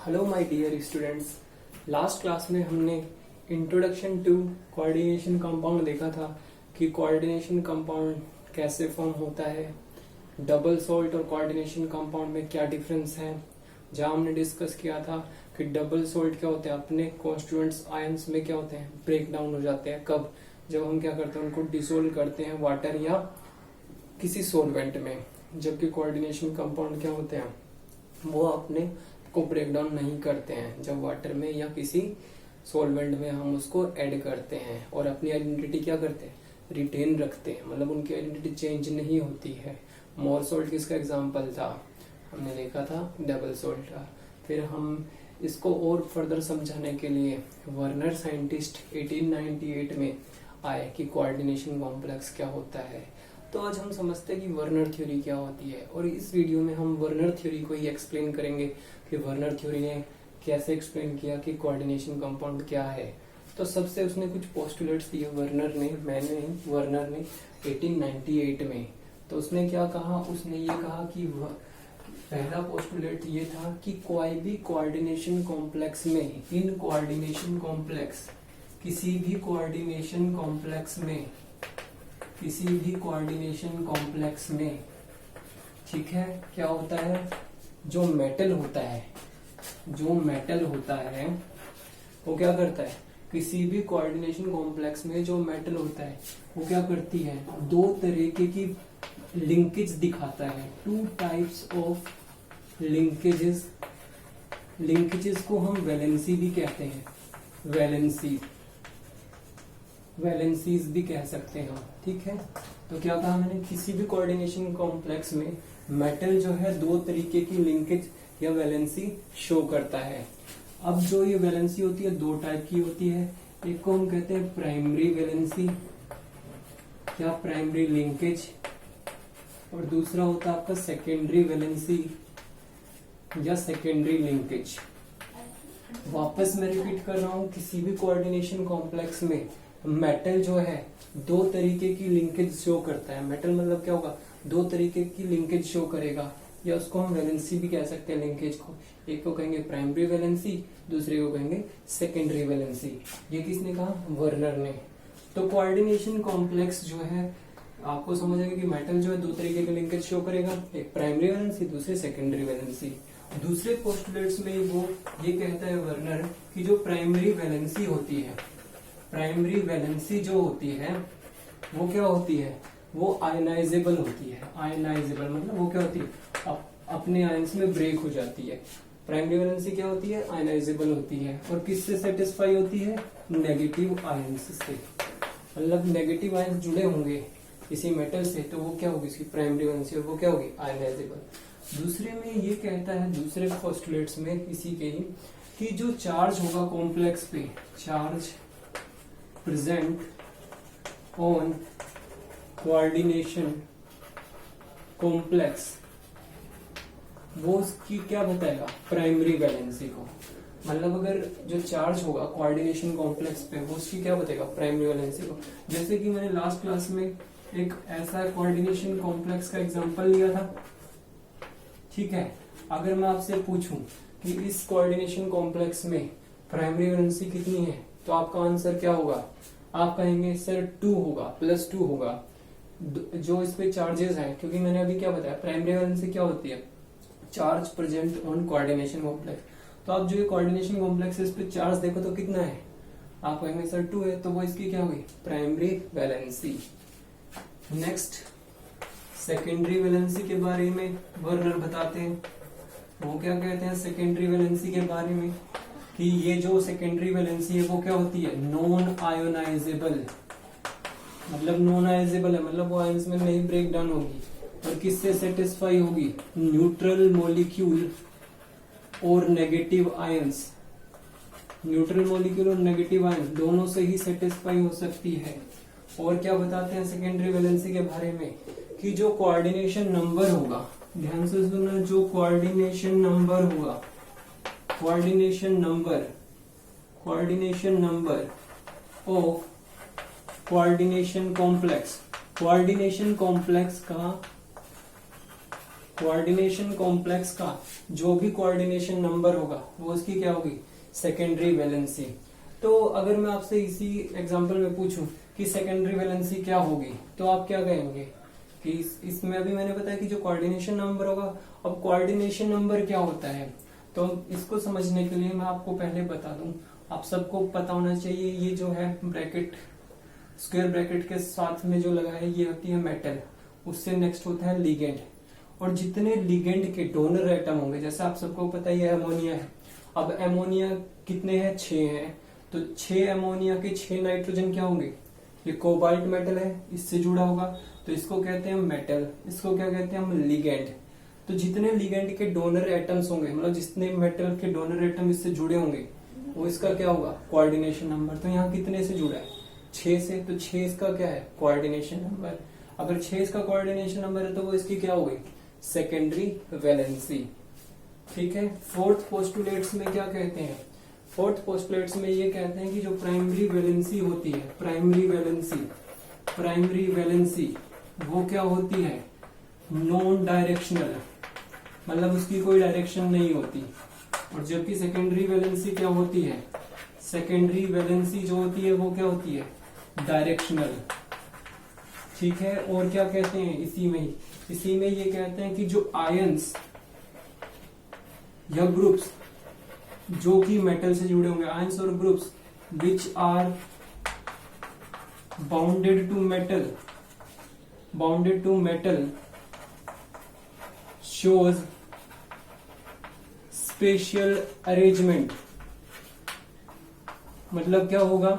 Hello my dear students. Last class में हमने introduction to coordination compound देखा था कि कोऑर्डिनेशन कंपाउंड कैसे फॉर्म होता है, डबल सॉल्ट और कोऑर्डिनेशन कंपाउंड में क्या डिफरेंस है। जहां हमने डिस्कस किया था कि डबल सॉल्ट क्या होते हैं, अपने कॉन्स्टिट्यूएंट्स आयंस में क्या होते हैं, ब्रेक डाउन हो जाते हैं। कब? जब हम क्या करते हैं, उनको डिसोल्व करते हैं वाटर या किसी सॉल्वेंट में। जबकि कोऑर्डिनेशन कंपाउंड क्या होते हैं, वो अपने को ब्रेक डाउन नहीं करते हैं। जब वाटर में या किसी सॉल्वेंट में हम उसको ऐड करते हैं और अपनी आइडेंटिटी क्या करते हैं, रिटेन रखते हैं, मतलब उनकी आइडेंटिटी चेंज नहीं होती है। मोर सॉल्ट किसका एग्जांपल था, हमने देखा था डबल सॉल्ट का। फिर हम इसको और फर्दर समझाने के लिए वर्नर साइंटिस्ट 1898 में आए कि कोऑर्डिनेशन कॉम्प्लेक्स क्या होता है। तो आज हम समझते हैं कि वर्नर थ्योरी क्या होती है, और इस वीडियो में हम वर्नर थ्योरी को ही एक्सप्लेन करेंगे कि वर्नर थ्योरी ने कैसे एक्सप्लेन किया कि कोऑर्डिनेशन कंपाउंड क्या है। तो सबसे उसने कुछ पोस्टुलेट्स दिए वर्नर ने, मैंने नहीं, वर्नर ने 1898 में। तो उसने क्या कहा, उसने ये कहा कि पहला पोस्टुलेट ये था कि कोई भी कोऑर्डिनेशन कॉम्प्लेक्स में, इन कोऑर्डिनेशन कॉम्प्लेक्स, किसी भी कोऑर्डिनेशन कॉम्प्लेक्स में, किसी भी कोऑर्डिनेशन कॉम्प्लेक्स में, ठीक है, क्या होता है, जो मेटल होता है, जो मेटल होता है वो क्या करता है, किसी भी कोऑर्डिनेशन कॉम्प्लेक्स में जो मेटल होता है वो क्या करती है, दो तरीके की लिंकेज दिखाता है। Two types of linkages. Linkages को हम वैलेंसी भी कहते हैं, वैलेंसी, वैलेंसीज भी कह सकते हैं, ठीक है। तो क्या कहा मैंने, किसी भी कोऑर्डिनेशन कॉम्प्लेक्स में मेटल जो है दो तरीके की लिंकेज या वैलेंसी शो करता है। अब जो ये वैलेंसी होती है दो टाइप की होती है। एक को हम कहते हैं प्राइमरी वैलेंसी या प्राइमरी लिंकेज, और दूसरा होता है आपका सेकेंडरी वैलेंसी या सेकेंडरी लिंकेज। वापस मैं रिपीट कर रहा हूं, किसी भी कोऑर्डिनेशन कॉम्प्लेक्स में मेटल जो है दो तरीके की लिंकेज शो करता है। मेटल मतलब क्या होगा, दो तरीके की लिंकेज शो करेगा, या उसको हम वैलेंसी भी कह सकते हैं लिंकेज को। एक को कहेंगे प्राइमरी वैलेंसी, दूसरे को कहेंगे सेकेंडरी वैलेंसी। ये किसने कहा, वर्नर ने। तो कोऑर्डिनेशन कॉम्प्लेक्स जो है आपको समझ आएगा कि मेटल जो है दो तरीके की लिंकेज शो करेगा, एक प्राइमरी वैलेंसी, दूसरी सेकेंडरी वैलेंसी। दूसरे पोस्टुलेट्स में वो ये कहता है वर्नर कि जो प्राइमरी वैलेंसी होती है, प्राइमरी वैलेंसी जो होती है वो क्या होती है, वो आयनाइजेबल होती है। आयनाइजेबल मतलब वो क्या होती है, अपने आयंस में ब्रेक हो जाती है। प्राइमरी वैलेंसी क्या होती है, आयनाइजेबल होती है। और किससे सेटिस्फाई होती है, नेगेटिव आयंस से। मतलब नेगेटिव आयंस जुड़े होंगे किसी मेटल से तो वो क्या होगी, इसकी प्राइमरी वैलेंसी, और वो क्या होगी, आयनाइजेबल। दूसरे में ये कहता है, दूसरे पोस्टुलेट्स में किसी के ही, कि जो चार्ज होगा कॉम्प्लेक्स पे, charge present on coordination complex, वो उसकी क्या बताएगा, प्राइमरी वैलेंसी को। मतलब अगर जो चार्ज होगा कोऑर्डिनेशन कॉम्प्लेक्स पे वो उसकी क्या बताएगा, प्राइमरी वैलेंसी को। जैसे कि मैंने लास्ट क्लास में एक ऐसा कोऑर्डिनेशन कॉम्प्लेक्स का एग्जांपल लिया था, ठीक है। अगर मैं आपसे पूछूं कि इस कोऑर्डिनेशन कॉम्प्लेक्स में प्राइमरी वैलेंसी कितनी है, तो आपका आंसर क्या होगा, आप कहेंगे सर 2 होगा, +2 होगा। जो इस पे चार्जेस हैं, क्योंकि मैंने अभी क्या बताया, प्राइमरी वैलेंसी क्या होती है, charge present on coordination complex. तो आप जो ये कोऑर्डिनेशन कॉम्प्लेक्स है इस पे चार्ज देखो तो कितना है, आप कहेंगे सर 2 है, तो वो इसकी क्या होगी, primary valency. Next secondary valency के बारे में वर्नर बताते हैं। वो क्या कहते हैं सेकेंडरी वैलेंसी के बारे में, कि ये जो सेकेंडरी वैलेंसी है वो क्या होती है, नॉन आयोनाइजेबल। मतलब नॉन आयोनाइजेबल है, मतलब वो आयंस में नहीं ब्रेक डाउन होगी। और किससे सेटिस्फाई होगी, न्यूट्रल मॉलिक्यूल और नेगेटिव आयंस। न्यूट्रल मॉलिक्यूल और नेगेटिव आयंस दोनों से ही सेटिस्फाई हो सकती है। और क्या बताते हैं सेकेंडरी वैलेंसी के बारे में, कि जो कोऑर्डिनेशन नंबर होगा, ध्यान से सुनना, जो कोऑर्डिनेशन नंबर होगा, coordination number of coordination complex, coordination complex का कोऑर्डिनेशन कॉम्प्लेक्स का जो भी कोऑर्डिनेशन नंबर होगा वो उसकी क्या होगी, सेकेंडरी वैलेंसी। तो अगर मैं आपसे इसी एग्जांपल में पूछूं कि सेकेंडरी वैलेंसी क्या होगी, तो आप क्या कहेंगे कि इसमें अभी मैंने बताया कि जो कोऑर्डिनेशन नंबर होगा, अब कोऑर्डिनेशन नंबर क्या होता है, तो इसको समझने के लिए मैं आपको पहले बता दूं, आप सबको पता होना चाहिए ये जो है ब्रैकेट, स्क्वायर ब्रैकेट के साथ में जो लगा है ये होती है मेटल, उससे नेक्स्ट होता है लिगेंड। और जितने लिगेंड के डोनर एटम होंगे, जैसे आप सबको पता ही है अमोनिया है, अब अमोनिया कितने हैं, 6 हैं, तो 6 अमोनिया के 6 नाइट्रोजन क्या होंगे, ये कोबाल्ट मेटल है, इससे जुड़ा होगा, तो इसको कहते हैं मेटल, इसको क्या कहते हैं हम, लिगेंड। तो जितने लिगेंड के डोनर एटम्स होंगे, मतलब जितने मेटल के डोनर एटम इससे जुड़े होंगे, वो इसका क्या होगा, कोऑर्डिनेशन नंबर। तो यहाँ कितने से जुड़ा है, 6 से, तो 6 इसका क्या है, कोऑर्डिनेशन नंबर। अगर 6 इसका कोऑर्डिनेशन नंबर है तो वो इसकी क्या हो गई, सेकेंडरी वैलेंसी। ठीक है। फोर्थ पोस्टुलेट्स में क्या कहते हैं, फोर्थ पोस्टुलेट्स में ये कहते हैं कि जो प्राइमरी वैलेंसी होती है, प्राइमरी वैलेंसी वो क्या होती है, नॉन डायरेक्शनल, मतलब उसकी कोई डायरेक्शन नहीं होती। और जबकि सेकेंडरी वैलेंसी क्या होती है, सेकेंडरी वैलेंसी जो होती है वो क्या होती है, डायरेक्शनल। ठीक है। और क्या कहते हैं इसी में ये कहते हैं कि जो आयंस या ग्रुप्स जो कि मेटल से जुड़े होंगे, आयंस और groups which are bounded to metal shows special arrangement. मतलब क्या होगा,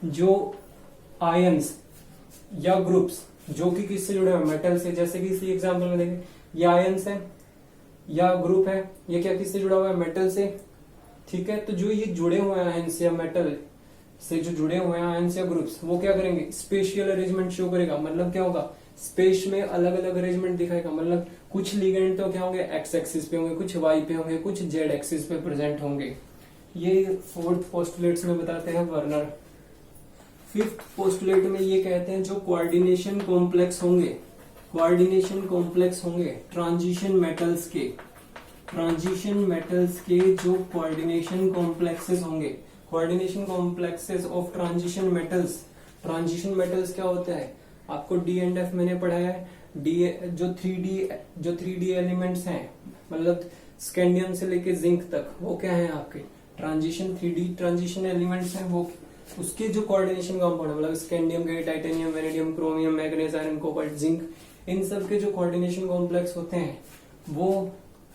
जो आयंस या ग्रुप्स जो कि किससे जुड़े हुए, मेटल से, जैसे कि इसी एग्जांपल में देखें, ये आयंस है या ग्रुप है, ये क्या किससे जुड़ा हुआ है, मेटल से। ठीक है। तो जो ये जुड़े हुए हैं आयंस या मेटल से जो जुड़े हुए हैं आयंस या ग्रुप्स, वो क्या करेंगे, स्पेशियल अरेंजमेंट शो करेगा। मतलब क्या होगा, स्पेस में अलग अलग अरेंजमेंट दिखाएगा। मतलब कुछ लिगेंड तो क्या होंगे, एक्स एक्सिस पे होंगे, कुछ वाई पे होंगे, कुछ जेड एक्सिस पे प्रेजेंट होंगे। ये फोर्थ पोस्टुलेट्स में बताते हैं वर्नर। फिफ्थ पोस्टुलेट में ये कहते हैं जो कोऑर्डिनेशन कॉम्प्लेक्स होंगे ट्रांजिशन मेटल्स के जो कोऑर्डिनेशन कॉम्प्लेक्सेस होंगे, coordination complexes of transition metals क्या होता है, आपको डी एंड एफ मैंने पढ़ाया है। डी जो 3D एलिमेंट्स हैं, मतलब स्कैंडियम से लेके जिंक तक, वो क्या है आपके ट्रांजिशन 3D ट्रांजिशन एलिमेंट्स हैं। वो उसके जो कोऑर्डिनेशन कंपाउंड, मतलब स्कैंडियम के titanium, vanadium, chromium, manganese, iron, cobalt, zinc, इन सब के जो कोऑर्डिनेशन कॉम्प्लेक्स होते हैं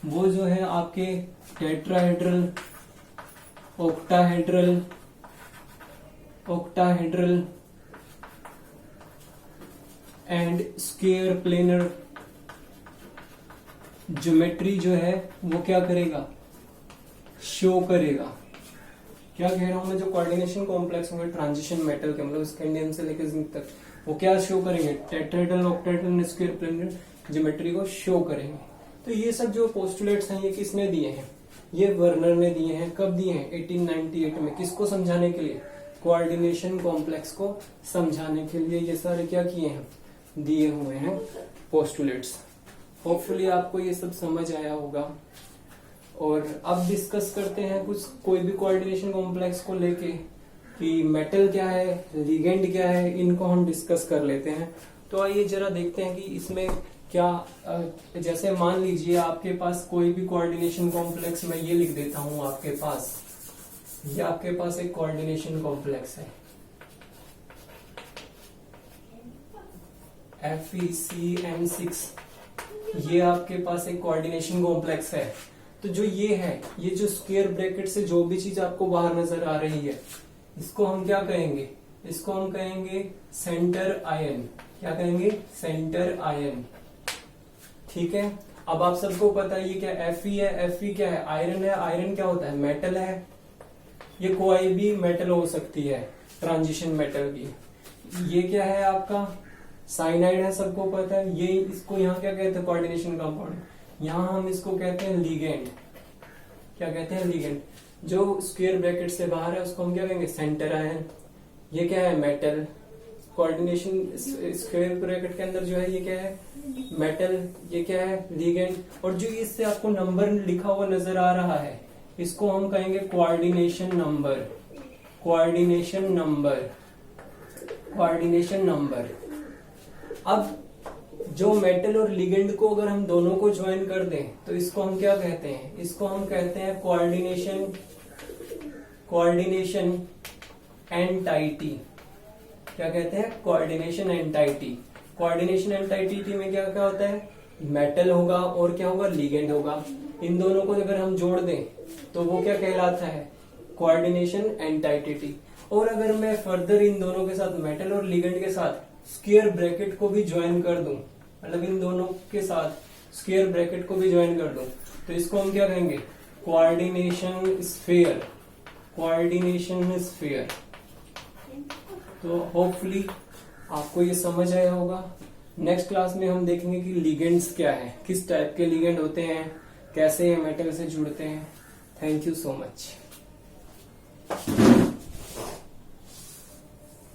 वो जो है आपके tetrahedral, octahedral and square planar geometry जो है वो क्या करेगा, शो करेगा। क्या कह रहा हूं मैं, जो कोऑर्डिनेशन कॉम्प्लेक्स होंगे ट्रांजिशन मेटल के, मतलब स्कैंडियम से लेकर जिंक तक, वो क्या शो करेंगे, tetrahedral, octahedral, square planar geometry को शो करेंगे। तो ये सब जो पोस्टुलेट्स हैं ये किसने दिए हैं, ये वर्नर ने दिए हैं। कब दिए हैं, 1898 में। किसको समझाने के लिए, कोऑर्डिनेशन कॉम्प्लेक्स को समझाने के लिए ये सारे क्या किए हैं, दिए हुए हैं पोस्टुलेट्स। होपफुली आपको ये सब समझ आया होगा। और अब डिस्कस करते हैं कोई भी कोऑर्डिनेशन कॉम्प्लेक्स को लेके कि मेटल क्या है, लिगेंड क्या है, इनको हम डिस्कस कर लेते हैं। तो आइए जरा देखते हैं कि इसमें क्या, जैसे मान लीजिए आपके पास कोई भी कोऑर्डिनेशन कॉम्प्लेक्स, मैं ये लिख देता हूं आपके पास, ये आपके पास एक कोऑर्डिनेशन कॉम्प्लेक्स है FeCN6, ये आपके पास एक कोऑर्डिनेशन कॉम्प्लेक्स है। तो जो ये है, ये जो स्क्वायर ब्रैकेट से जो भी चीज आपको बाहर नजर आ रही है, इसको हम क्या कहेंगे, इसको हम कहेंगे सेंटर आयन। क्या कहेंगे, सेंटर आयन। ठीक है। अब आप सबको पता है ये क्या Fe है, Fe क्या है, आयरन है। आयरन क्या होता है, मेटल है। ये कोई भी मेटल हो सकती है, ट्रांजिशन मेटल की। ये क्या है आपका, साइनाइड है, सबको पता है। ये इसको यहाँ क्या कहते हैं, कोऑर्डिनेशन कंपाउंड। यहाँ हम इसको कहते हैं लिगेंड। क्या कहते हैं, लिगेंड। जो स्क्वायर ब्रैकेट से बाहर है उसको हम क्या कहेंगे, सेंटर आयन। ये क्या है, मेटल। कोऑर्डिनेशन स्क्वायर ब्रैकेट के अंदर जो है ये क्या है, मेटल, ये क्या है, लिगेंड, और जो इससे आपको नंबर लिखा हुआ नजर आ रहा है इसको हम कहेंगे coordination number, coordination number, coordination number. अब जो मेटल और लिगेंड को अगर हम दोनों को ज्वाइन कर दें तो इसको हम क्या कहते हैं, इसको हम कहते हैं कोऑर्डिनेशन, कोऑर्डिनेशन एंटाइटी। क्या कहते हैं, कोऑर्डिनेशन एंटाइटी। कोऑर्डिनेशन एंटाइटी में क्या क्या होता है, मेटल होगा और क्या होगा, लिगेंड होगा। इन दोनों को अगर हम जोड़ दें तो वो क्या कहलाता है, कोऑर्डिनेशन एंटाइटी। और अगर मैं फर्दर इन दोनों के साथ, मेटल और लिगेंड के साथ स्क्वायर ब्रैकेट को भी ज्वाइन कर दूं, मतलब इन दोनों के साथ स्क्वायर ब्रैकेट को भी ज्वाइन कर दूं, तो इसको हम क्या कहेंगे, कोऑर्डिनेशन स्फीयर, कोऑर्डिनेशन स्फीयर। तो होपफुली आपको ये समझ आया होगा। नेक्स्ट क्लास में हम देखेंगे कि लिगेंड्स क्या है, किस टाइप के लिगेंड होते हैं, कैसे ये मेटल से जुड़ते हैं। Thank you so much.